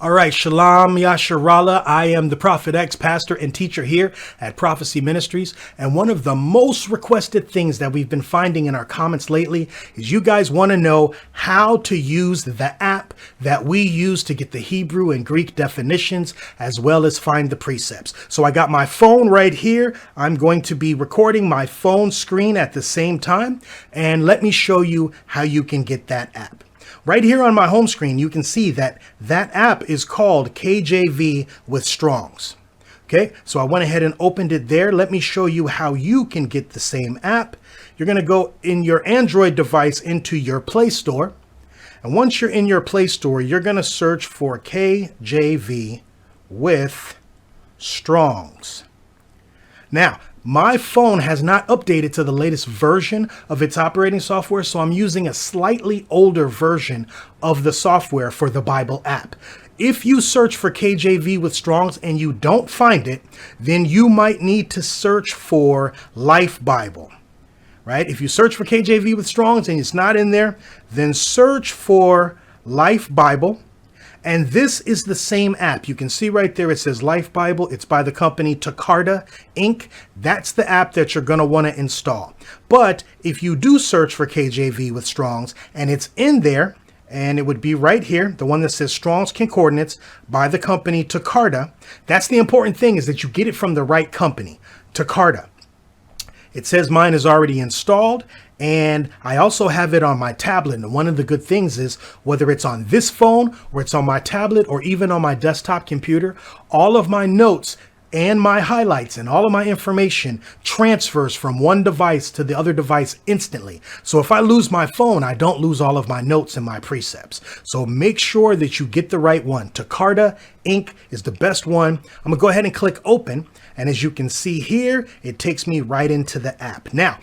All right, Shalom Yasharallah. I am the Prophet X, pastor and teacher here at Prophecy Ministries. And one of the most requested things that we've been finding in our comments lately is you guys want to know how to use the app that we use to get the Hebrew and Greek definitions, as well as find the precepts. So I got my phone right here. I'm going to be recording my phone screen at the same time. And let me show you how you can get that app. Right here on my home screen, you can see that app is called KJV with Strongs. Okay, so I went ahead and opened it there. Let me show you how you can get the same app. You're going to go in your Android device into your Play Store. And once you're in your Play Store, you're going to search for KJV with Strongs. Now, my phone has not updated to the latest version of its operating software, so I'm using a slightly older version of the software for the Bible app. If you search for KJV with Strongs and you don't find it, then you might need to search for Life Bible, right? If you search for KJV with Strongs and it's not in there, then search for Life Bible. And this is the same app. You can see right there, it says Life Bible. It's by the company Takarda Inc. That's the app that you're going to want to install. But if you do search for KJV with Strongs and it's in there, and it would be right here, the one that says Strong's Concordance by the company Takarda. That's the important thing, is that you get it from the right company, Takarda. It says mine is already installed, and I also have it on my tablet. And one of the good things is, whether it's on this phone or it's on my tablet or even on my desktop computer, all of my notes and my highlights and all of my information transfers from one device to the other device instantly. So if I lose my phone, I don't lose all of my notes and my precepts. So make sure that you get the right one. Takarda Inc. is the best one. I'm gonna go ahead and click open. And as you can see here, it takes me right into the app. Now,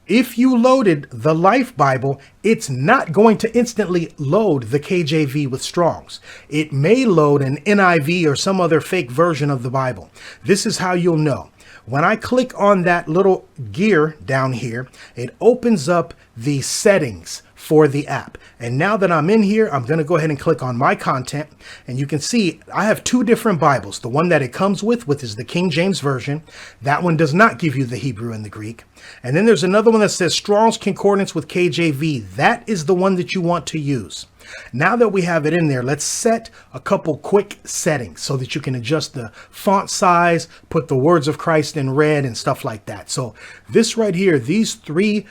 if you loaded the Life Bible, it's not going to instantly load the KJV with Strongs. It may load an NIV or some other fake version of the Bible. This is how you'll know. When I click on that little gear down here, it opens up the settings for the app. And now that I'm in here, I'm going to go ahead and click on my content. And you can see I have two different Bibles. The one that it comes with, which is the King James Version. That one does not give you the Hebrew and the Greek. And then there's another one that says Strong's Concordance with KJV. That is the one that you want to use. Now that we have it in there, let's set a couple quick settings so that you can adjust the font size, put the words of Christ in red and stuff like that. So this right here, these three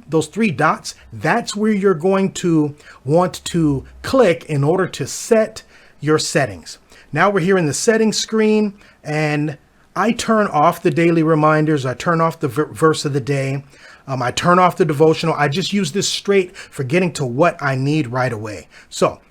those three dots, that's where you're going to want to click in order to set your settings. Now we're here in the settings screen, and I turn off the daily reminders. I turn off the verse of the day. I turn off the devotional. I just use this straight for getting to what I need right away. So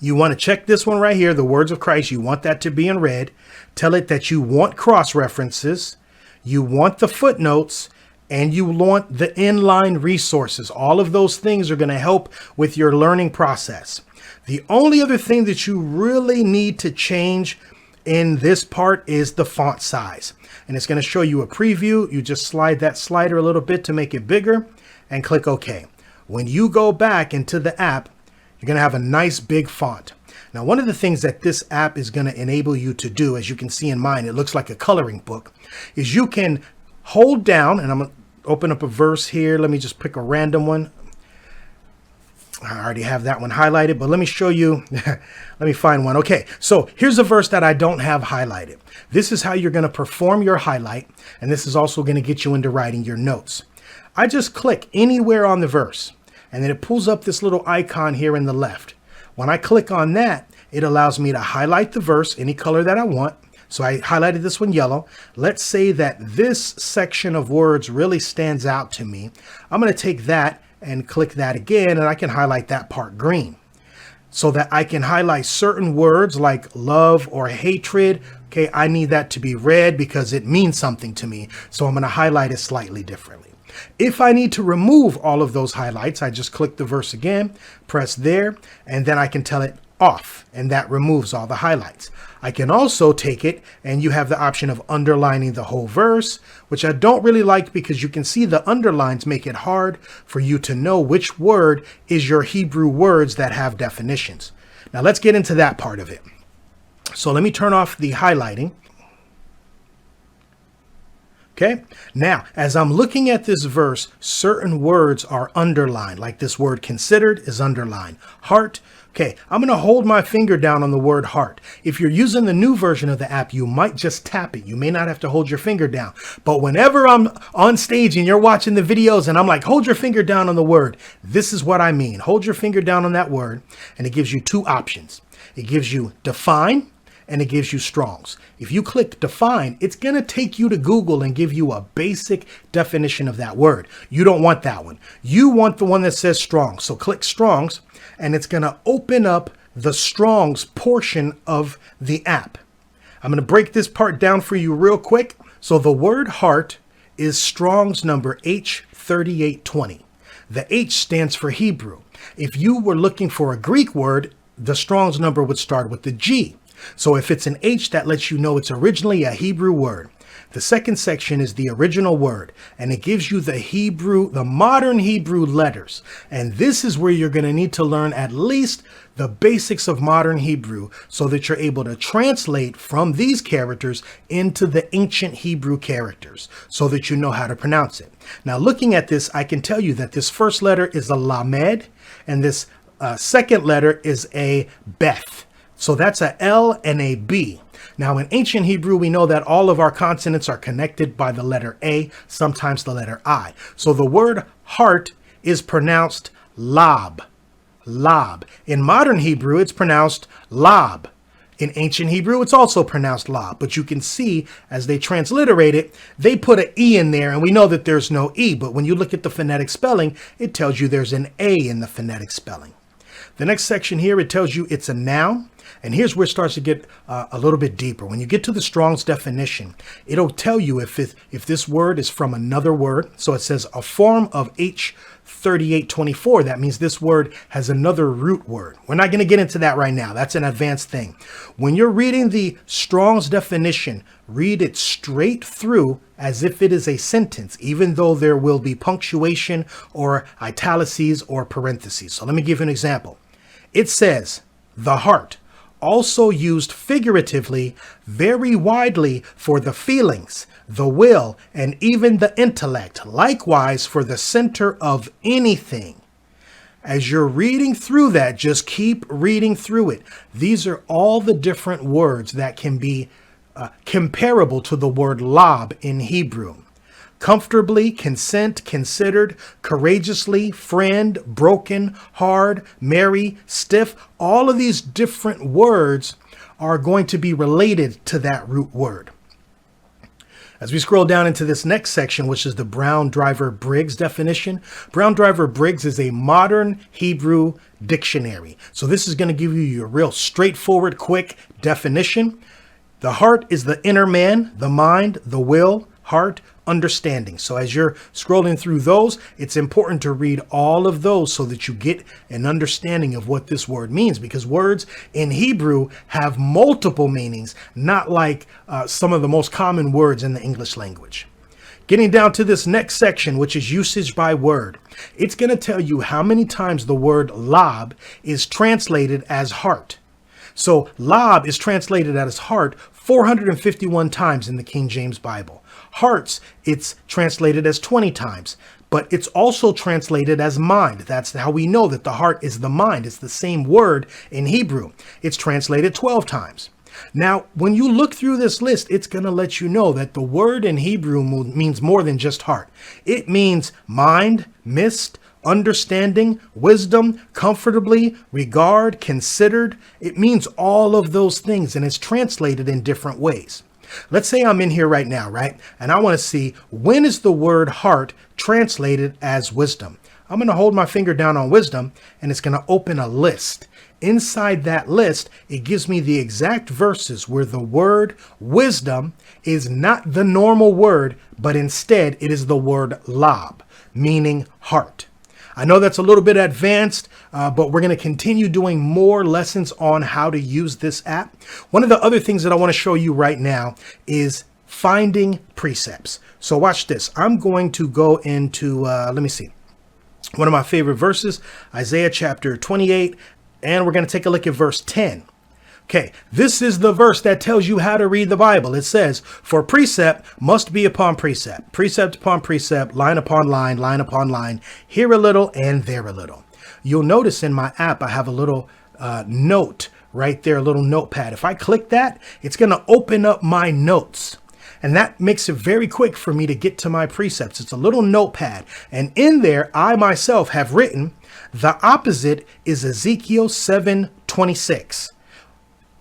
you want to check this one right here, the words of Christ. You want that to be in red. Tell it that you want cross references. You want the footnotes, and you want the inline resources. All of those things are going to help with your learning process. The only other thing that you really need to change in this part is the font size. And it's going to show you a preview. You just slide that slider a little bit to make it bigger and click OK. When you go back into the app, you're going to have a nice big font. Now, one of the things that this app is going to enable you to do, as you can see in mine, it looks like a coloring book, is you can hold down, and I'm going to open up a verse here. Let me just pick a random one. I already have that one highlighted, but let me show you. Let me find one. Okay, so here's a verse that I don't have highlighted. This is how you're going to perform your highlight, and this is also going to get you into writing your notes. I just click anywhere on the verse, and then it pulls up this little icon here in the left. When I click on that, it allows me to highlight the verse any color that I want. So I highlighted this one yellow. Let's say that this section of words really stands out to me. I'm going to take that and click that again, and I can highlight that part green so that I can highlight certain words like love or hatred. Okay, I need that to be red because it means something to me. So I'm going to highlight it slightly differently. If I need to remove all of those highlights, I just click the verse again, press there, and then I can tell it off, and that removes all the highlights. I can also take it, and you have the option of underlining the whole verse, which I don't really like because you can see the underlines make it hard for you to know which word is your Hebrew words that have definitions. Now let's get into that part of it. So let me turn off the highlighting. Okay, now as I'm looking at this verse, certain words are underlined, like this word considered is underlined. Heart. Okay, I'm going to hold my finger down on the word heart. If you're using the new version of the app, you might just tap it. You may not have to hold your finger down. But whenever I'm on stage and you're watching the videos and I'm like, hold your finger down on the word, this is what I mean. Hold your finger down on that word, and it gives you two options. It gives you define, and it gives you Strong's. If you click define, it's going to take you to Google and give you a basic definition of that word. You don't want that one. You want the one that says Strong's. So click Strong's, and it's going to open up the Strong's portion of the app. I'm going to break this part down for you real quick. So the word heart is Strong's number H3820. The H stands for Hebrew. If you were looking for a Greek word, the Strong's number would start with the G. So if it's an H, that lets you know it's originally a Hebrew word. The second section is the original word, and it gives you the modern Hebrew letters. And this is where you're going to need to learn at least the basics of modern Hebrew so that you're able to translate from these characters into the ancient Hebrew characters so that you know how to pronounce it. Now, looking at this, I can tell you that this first letter is a lamed, and this second letter is a beth. So that's a L and a B. Now in ancient Hebrew, we know that all of our consonants are connected by the letter A, sometimes the letter I. So the word heart is pronounced lab, lab. In modern Hebrew, it's pronounced lab. In ancient Hebrew, it's also pronounced lab, but you can see as they transliterate it, they put an E in there, and we know that there's no E, but when you look at the phonetic spelling, it tells you there's an A in the phonetic spelling. The next section here, it tells you it's a noun. And here's where it starts to get a little bit deeper. When you get to the Strong's definition, it'll tell you if this word is from another word. So it says a form of H3824. That means this word has another root word. We're not going to get into that right now. That's an advanced thing. When you're reading the Strong's definition, read it straight through as if it is a sentence, even though there will be punctuation or italices or parentheses. So let me give you an example. It says the heart, also used figuratively very widely for the feelings, the will, and even the intellect, likewise for the center of anything. As you're reading through that, just keep reading through it. These are all the different words that can be comparable to the word lab in Hebrew. Comfortably, consent, considered, courageously, friend, broken, hard, merry, stiff. All of these different words are going to be related to that root word. As we scroll down into this next section, which is the Brown-Driver-Briggs definition, Brown-Driver-Briggs is a modern Hebrew dictionary. So this is going to give you your real straightforward, quick definition. The heart is the inner man, the mind, the will, heart, understanding. So as you're scrolling through those, it's important to read all of those so that you get an understanding of what this word means, because words in Hebrew have multiple meanings, not like some of the most common words in the English language. Getting down to this next section, which is usage by word, it's going to tell you how many times the word lab is translated as heart. So lab is translated as heart 451 times in the King James Bible. Hearts, it's translated as 20 times, but it's also translated as mind. That's how we know that the heart is the mind. It's the same word in Hebrew. It's translated 12 times. Now, when you look through this list, it's going to let you know that the word in Hebrew means more than just heart. It means mind, mist, understanding, wisdom, comfortably, regard, considered. It means all of those things, and it's translated in different ways. Let's say I'm in here right now, right? And I want to see, when is the word heart translated as wisdom? I'm going to hold my finger down on wisdom, and it's going to open a list. Inside that list, it gives me the exact verses where the word wisdom is not the normal word, but instead it is the word lab, meaning heart. I know that's a little bit advanced, but we're going to continue doing more lessons on how to use this app. One of the other things that I want to show you right now is finding precepts. So watch this. I'm going to go into, let me see, one of my favorite verses, Isaiah chapter 28 And we're going to take a look at verse 10. Okay, this is the verse that tells you how to read the Bible. It says, for precept must be upon precept, precept upon precept, line upon line, line upon line, here a little and there a little. You'll notice in my app, I have a little note right there, a little notepad. If I click that, it's going to open up my notes. And that makes it very quick for me to get to my precepts. It's a little notepad. And in there, I myself have written, the opposite is Ezekiel 7:26.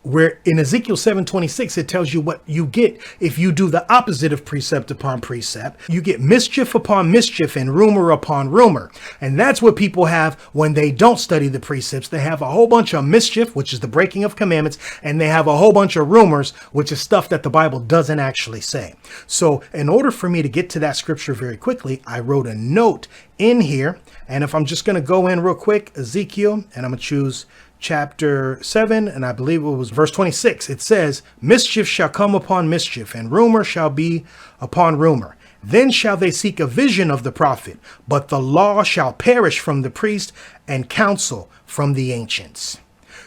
Where in Ezekiel 7:26, it tells you what you get if you do the opposite of precept upon precept. You get mischief upon mischief and rumor upon rumor. And that's what people have when they don't study the precepts. They have a whole bunch of mischief, which is the breaking of commandments, and they have a whole bunch of rumors, which is stuff that the Bible doesn't actually say. So in order for me to get to that scripture very quickly, I wrote a note in here. And if I'm just going to go in real quick, Ezekiel, and I'm going to choose chapter 7, and I believe it was verse 26. It says, mischief shall come upon mischief, and rumor shall be upon rumor. Then shall they seek a vision of the prophet, but the law shall perish from the priest and counsel from the ancients.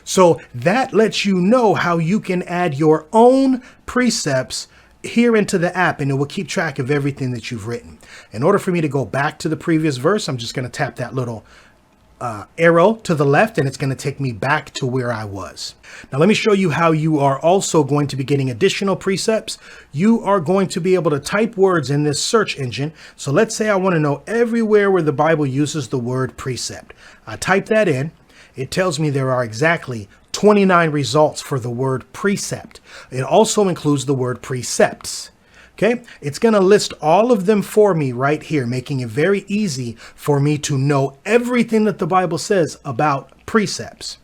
So that lets you know how you can add your own precepts here into the app, and it will keep track of everything that you've written. In order for me to go back to the previous verse, I'm just going to tap that little arrow to the left, and it's going to take me back to where I was. Now, let me show you how you are also going to be getting additional precepts. You are going to be able to type words in this search engine. So let's say I want to know everywhere where the Bible uses the word precept. I type that in. It tells me there are exactly 29 results for the word precept. It also includes the word precepts. Okay, it's going to list all of them for me right here, making it very easy for me to know everything that the Bible says about precepts.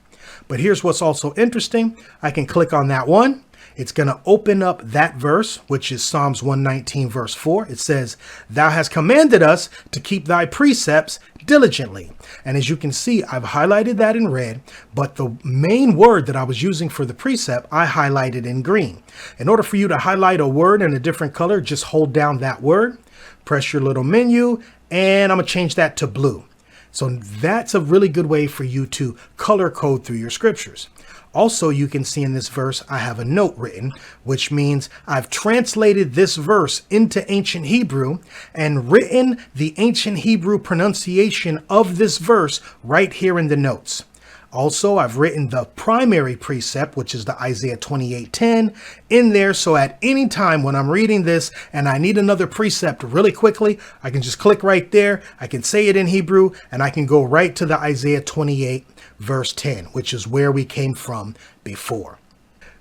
But here's what's also interesting. I can click on that one. It's going to open up that verse, which is Psalms 119, verse 4. It says, thou hast commanded us to keep thy precepts diligently. And as you can see, I've highlighted that in red, but the main word that I was using for the precept, I highlighted in green. In order for you to highlight a word in a different color, just hold down that word, press your little menu, and I'm going to change that to blue. So that's a really good way for you to color code through your scriptures. Also, you can see in this verse, I have a note written, which means I've translated this verse into ancient Hebrew and written the ancient Hebrew pronunciation of this verse right here in the notes. Also, I've written the primary precept, which is the Isaiah 28:10 in there. So at any time when I'm reading this and I need another precept really quickly, I can just click right there. I can say it in Hebrew and I can go right to the Isaiah 28 verse 10, which is where we came from before.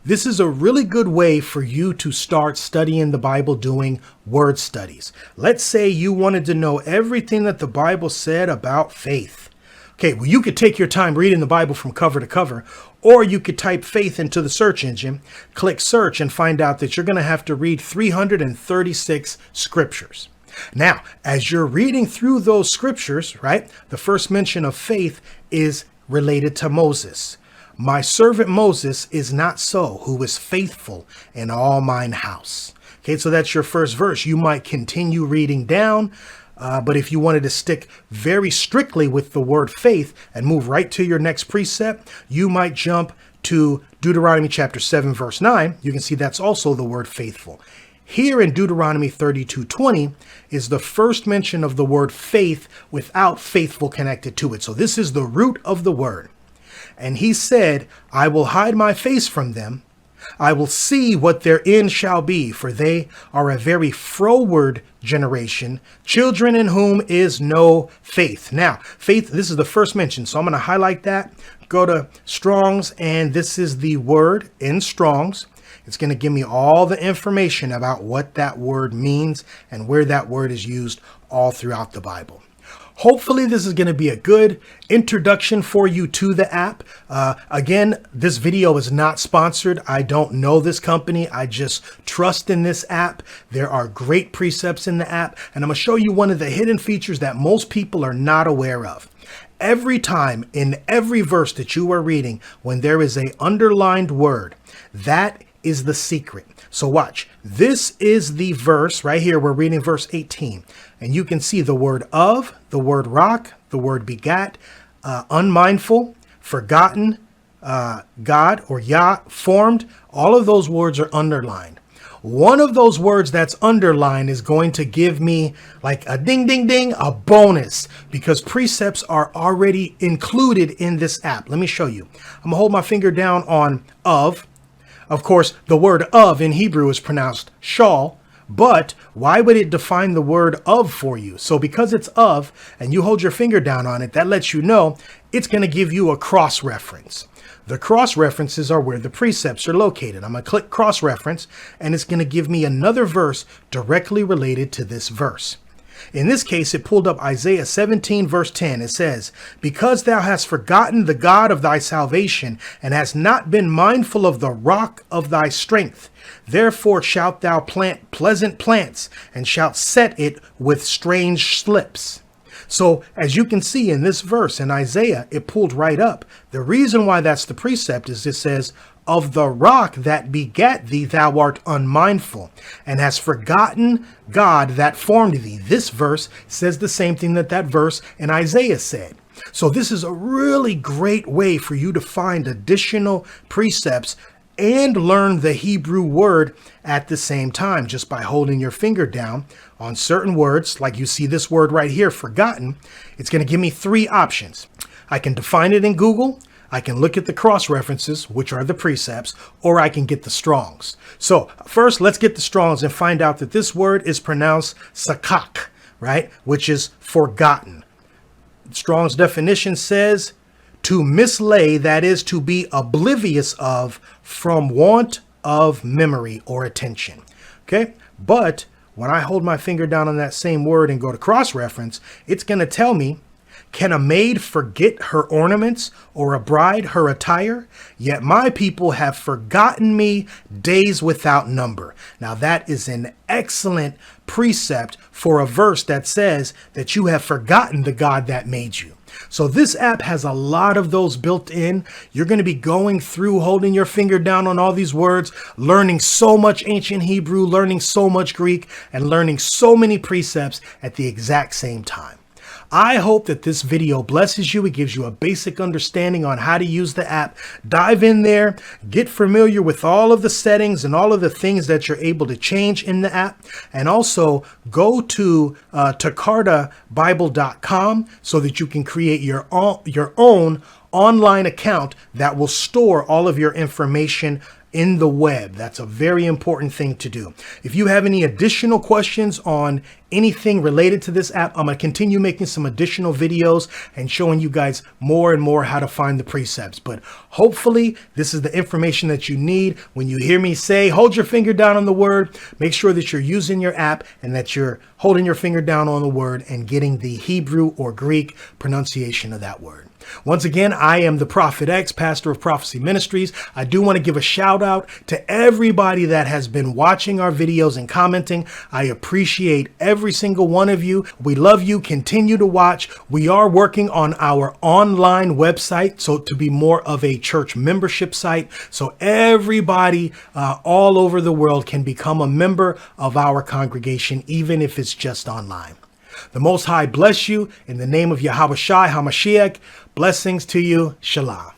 This is a really good way for you to start studying the Bible, doing word studies. Let's say you wanted to know everything that the Bible said about faith. Okay, well, you could take your time reading the Bible from cover to cover, or you could type faith into the search engine, click search, and find out that you're going to have to read 336 scriptures. Now, as you're reading through those scriptures, right, the first mention of faith is related to Moses. My servant Moses is not so, who is faithful in all mine house. Okay, so that's your first verse. You might continue reading down, but if you wanted to stick very strictly with the word faith and move right to your next precept, you might jump to Deuteronomy chapter 7, verse 9. You can see that's also the word faithful. Here in Deuteronomy 32:20 is the first mention of the word faith without faithful connected to it. So this is the root of the word. And he said, I will hide my face from them. I will see what their end shall be, for they are a very froward generation, children in whom is no faith. Now, faith, this is the first mention. So I'm going to highlight that, go to Strong's, and this is the word in Strong's. It's going to give me all the information about what that word means and where that word is used all throughout the Bible. Hopefully this is going to be a good introduction for you to the app. Again, this video is not sponsored. I don't know this company. I just trust in this app. There are great precepts in the app, and I'm going to show you one of the hidden features that most people are not aware of. Every time in every verse that you are reading, when there is an underlined word, that is the secret. So watch, this is the verse right here. We're reading verse 18, and you can see the word of, the word rock, the word begat, unmindful, forgotten, God or Yah formed, all of those words are underlined. One of those words that's underlined is going to give me like a ding, ding, ding, a bonus, because precepts are already included in this app. Let me show you. I'm gonna hold my finger down on of. Of course, the word of in Hebrew is pronounced shal, but why would it define the word of for you? So because it's of and you hold your finger down on it, that lets you know it's going to give you a cross reference. The cross references are where the precepts are located. I'm going to click cross reference and it's going to give me another verse directly related to this verse. In this case, it pulled up Isaiah 17, verse 10. It says, because thou hast forgotten the God of thy salvation and hast not been mindful of the rock of thy strength, therefore shalt thou plant pleasant plants and shalt set it with strange slips. So as you can see in this verse in Isaiah, it pulled right up. The reason why that's the precept is it says, of the rock that begat thee, thou art unmindful, and hast forgotten God that formed thee. This verse says the same thing that that verse in Isaiah said. So this is a really great way for you to find additional precepts and learn the Hebrew word at the same time, just by holding your finger down on certain words. Like you see this word right here, forgotten. It's going to give me three options. I can define it in Google. I can look at the cross references, which are the precepts, or I can get the Strongs. So first, let's get the Strongs and find out that this word is pronounced sakak, right? Which is forgotten. Strong's definition says to mislay, that is to be oblivious of, from want of memory or attention. Okay. But when I hold my finger down on that same word and go to cross reference, it's going to tell me, can a maid forget her ornaments, or a bride her attire? Yet my people have forgotten me days without number. Now that is an excellent precept for a verse that says that you have forgotten the God that made you. So this app has a lot of those built in. You're going to be going through, holding your finger down on all these words, learning so much ancient Hebrew, learning so much Greek, and learning so many precepts at the exact same time. I hope that this video blesses you. It gives you a basic understanding on how to use the app. Dive in there, get familiar with all of the settings and all of the things that you're able to change in the app. And also go to takardabible.com so that you can create your own online account that will store all of your information in the web. That's a very important thing to do. If you have any additional questions on anything related to this app, I'm going to continue making some additional videos and showing you guys more and more how to find the precepts. But hopefully this is the information that you need. When you hear me say, hold your finger down on the word, make sure that you're using your app and that you're holding your finger down on the word and getting the Hebrew or Greek pronunciation of that word. Once again, I am the Prophet X, pastor of Prophecy Ministries. I do want to give a shout out to everybody that has been watching our videos and commenting. I appreciate every single one of you. We love you. Continue to watch. We are working on our online website, so to be more of a church membership site, so everybody all over the world can become a member of our congregation, even if it's just online. The Most High bless you in the name of Yahawashi HaMashiach. Blessings to you. Shalom.